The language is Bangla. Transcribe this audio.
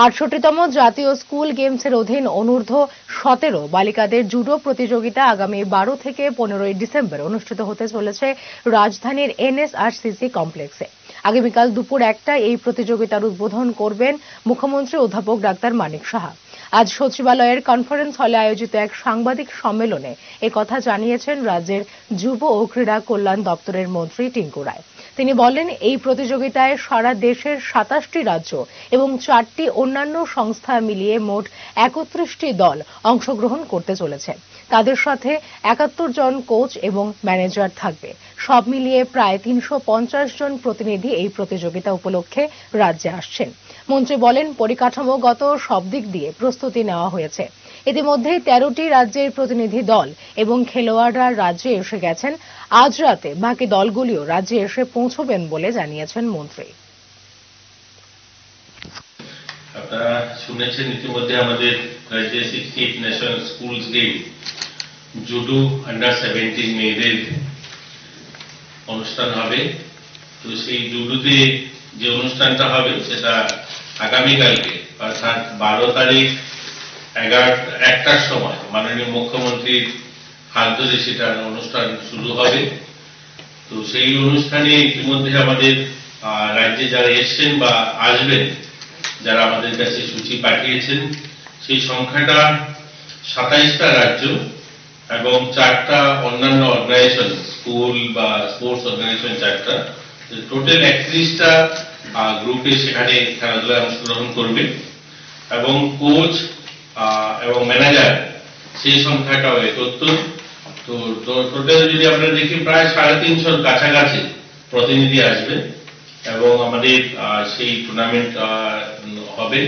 ৬৮তম জাতীয় স্কুল গেমসের অধীন অনূর্ধ্ব ১৭ বালিকাদের জুডো প্রতিযোগিতা আগামী ১২ থেকে ১৫ ডিসেম্বর অনুষ্ঠিত হতে চলেছে রাজধানীর এনএসআরসিসি কমপ্লেক্সে। আগামীকাল দুপুর ১টায় এই প্রতিযোগিতার উদ্বোধন করবেন মুখ্যমন্ত্রী অধ্যাপক ডাক্তার মানিক সাহা। আজ সচিবালয়ের কনফারেন্স হলে আয়োজিত এক সাংবাদিক সম্মেলনে একথা জানিয়েছেন রাজ্যের যুব ও ক্রীড়া কল্যাণ দপ্তরের মন্ত্রী টিঙ্কু রায়। তিনি বলেন, এই প্রতিযোগিতায় সারা দেশের ২৭টি রাজ্য এবং ৪টি অন্যান্য সংস্থা মিলিয়ে মোট ৩১টি দল অংশগ্রহণ করতে চলেছে। তাদের সাথে ৭১ জন কোচ এবং ম্যানেজার থাকবে। সব মিলিয়ে প্রায় ৩৫০ জন প্রতিনিধি এই প্রতিযোগিতা উপলক্ষে রাজ্যে আসছেন। মন্ত্রী বলেন, পরিকাঠামোগত সব দিক দিয়ে প্রস্তুতি নেওয়া হয়েছে। ইতিমধ্যেই ১৩টি রাজ্যের প্রতিনিধি দল এবং খেলোয়াড়রা রাজ্যে এসে গেছেন। আজ রাতে বাকি দলগুলিও রাজ্যে এসে পৌঁছবেন বলে জানিয়েছেন মন্ত্রী। আপনারা শুনেছেন ইতিমধ্যে আমাদের রাজ্যে 68 national schools game judo under 17 মেয়েদের অনুষ্ঠান হবে। তো সেই জুডোতে যে অনুষ্ঠানটা হবে সেটা আগামীকালকে অর্থাৎ ১২ তারিখ ১টার সময় মাননীয় মুখ্যমন্ত্রীর হাত ধরে সেটার অনুষ্ঠান শুরু হবে। তো সেই অনুষ্ঠানে ইতিমধ্যে আমাদের রাজ্যে যারা এসছেন বা আসবেন, যারা আমাদের কাছে সূচি পাঠিয়েছেন, সেই সংখ্যাটা ২৭টা রাজ্য এবং 4টা অন্যান্য অর্গানাইজেশন, স্কুল বা স্পোর্টস অর্গানাইজেশন 4টা, টোটাল ৩১টা গ্রুপে সেখানে খেলাধুলায় অংশগ্রহণ করবে এবং কোচ এবং ম্যানেজার সেই সংখ্যাটাও ৭১। তো টোটাল যদি আমরা দেখি প্রায় ৩৫০ কাছাকাছি প্রতিনিধি আসবে এবং আমাদের সেই টুর্নামেন্ট হবে।